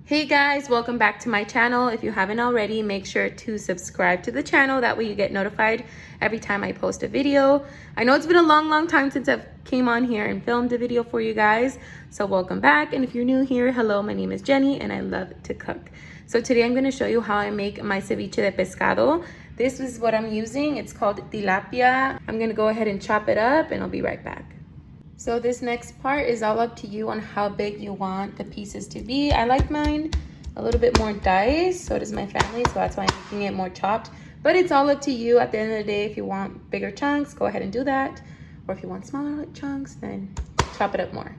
Hey guys, welcome back to my channel. If you haven't already, make sure to subscribe to the channel. That way you get notified every time I post a video. I know it's been a long time since I've came on here and filmed a video for you guys. So welcome back. And if you're new here, hello, my name is Jenny and I love to cook. So today I'm gonna show you how I make my ceviche de pescado. This is what I'm using. It's called tilapia. I'm gonna go ahead and chop it up and I'll be right back. So this next part is all up to you on how big you want the pieces to be. I like mine a little bit more diced, so does my family, so that's why I'm making it more chopped. But it's all up to you at the end of the day. If you want bigger chunks, go ahead and do that. Or if you want smaller chunks, then chop it up more.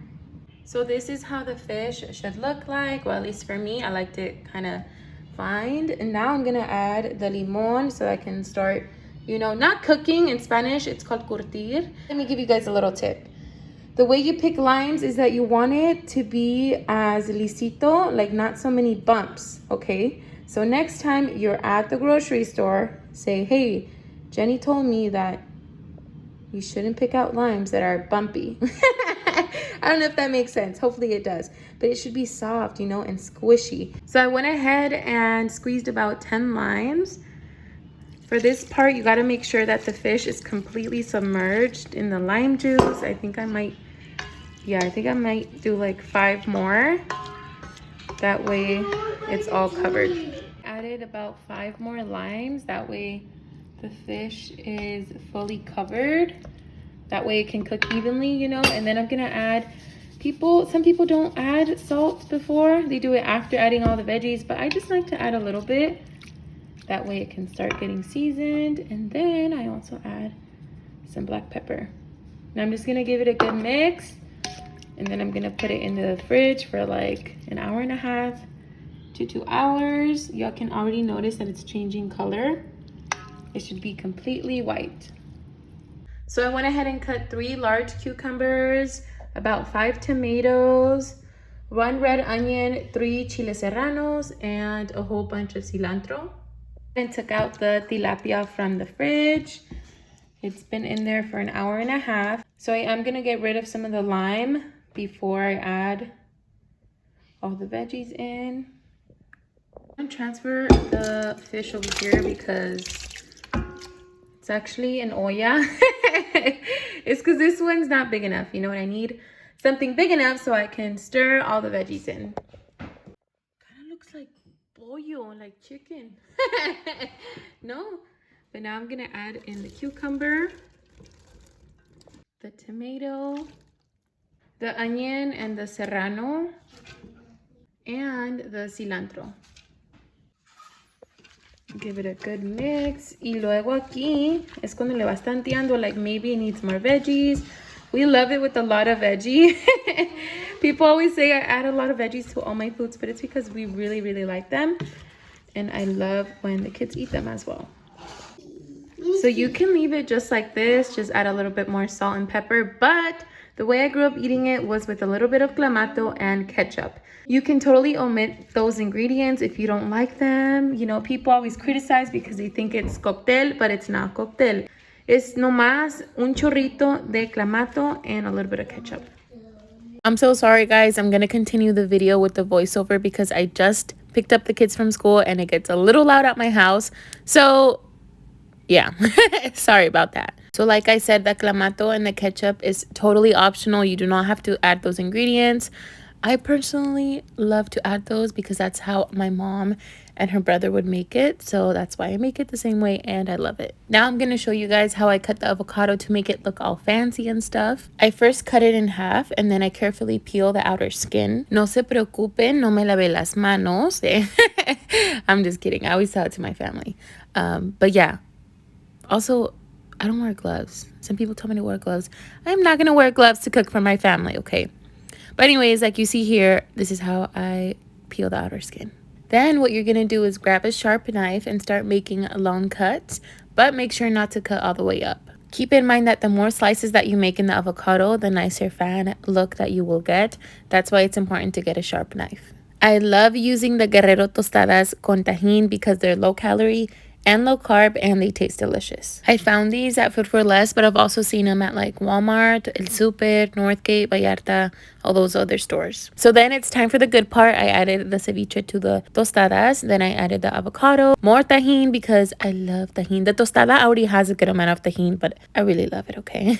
So this is how the fish should look like, well, at least for me. I liked it kind of fine. And now I'm gonna add the limon so I can start, not cooking. In Spanish, it's called curtir. Let me give you guys a little tip. The way you pick limes is that you want it to be as lisito, like not so many bumps, okay? So next time you're at the grocery store, say, hey, Jenny told me that you shouldn't pick out limes that are bumpy. I don't know if that makes sense. Hopefully it does. But it should be soft, and squishy. So I went ahead and squeezed about 10 limes. For this part, you gotta make sure that the fish is completely submerged in the lime juice. I think I might do like 5 more. That way it's all covered. Added about 5 more limes. That way the fish is fully covered. That way it can cook evenly, And then I'm gonna add, some people don't add salt before. They do it after adding all the veggies, but I just like to add a little bit. That way it can start getting seasoned. And then I also add some black pepper. Now I'm just gonna give it a good mix. And then I'm gonna put it in the fridge for like an hour and a half to 2 hours. Y'all can already notice that it's changing color. It should be completely white. So I went ahead and cut 3 large cucumbers, about 5 tomatoes, 1 red onion, 3 Chiles Serranos, and a whole bunch of cilantro. And took out the tilapia from the fridge. It's been in there for an hour and a half. So I am gonna get rid of some of the lime before I add all the veggies in. I'm gonna transfer the fish over here because it's actually an olla. It's because this one's not big enough. You know what I need? Something big enough so I can stir all the veggies in. Kind of looks like pollo, like chicken. No, but now I'm gonna add in the cucumber, the tomato, the onion and the serrano, and the cilantro. Give it a good mix. Y luego aquí es cuando le vas tanteando, like maybe it needs more veggies. We love it with a lot of veggie. People always say I add a lot of veggies to all my foods, but it's because we really like them. And I love when the kids eat them as well. So you can leave it just like this, just add a little bit more salt and pepper. But the way I grew up eating it was with a little bit of Clamato and Ketchup. You can totally omit those ingredients if you don't like them. People always criticize because they think it's cocktail, but it's not cocktail. Es nomás un chorrito de Clamato and a little bit of ketchup. I'm so sorry, guys. I'm going to continue the video with the voiceover because I just picked up the kids from school and it gets a little loud at my house. So, yeah, sorry about that. So like I said, the Clamato and the ketchup is totally optional. You do not have to add those ingredients. I personally love to add those because that's how my mom and her brother would make it. So that's why I make it the same way and I love it. Now I'm going to show you guys how I cut the avocado to make it look all fancy and stuff. I first cut it in half and then I carefully peel the outer skin. No se preocupen, no me lave las manos. I'm just kidding. I always tell it to my family. But yeah, also, I don't wear gloves. Some people tell me to wear gloves. I'm not going to wear gloves to cook for my family, okay? But anyways, like you see here, this is how I peel the outer skin. Then what you're going to do is grab a sharp knife and start making long cuts, but make sure not to cut all the way up. Keep in mind that the more slices that you make in the avocado, the nicer fan look that you will get. That's why it's important to get a sharp knife. I love using the Guerrero Tostadas con Tajin because they're low calorie and low carb and they taste delicious. I found these at Food for Less, but I've also seen them at like Walmart, El Super, Northgate, Vallarta, all those other stores. So then it's time for the good part. I added the ceviche to the tostadas. Then I added the avocado, more Tajin because I love Tajin. The tostada already has a good amount of Tajin, but I really love it, okay?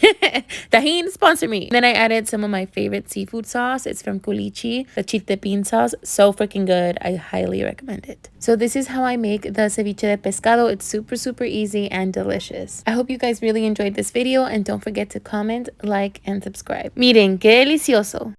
Tajin, sponsor me. Then I added some of my favorite seafood sauce. It's from Culichi, the Chiltepin sauce. So freaking good. I highly recommend it. So this is how I make the ceviche de pescado. It's super easy and delicious. I hope you guys really enjoyed this video, and don't forget to comment, like, and subscribe. Miren, qué delicioso.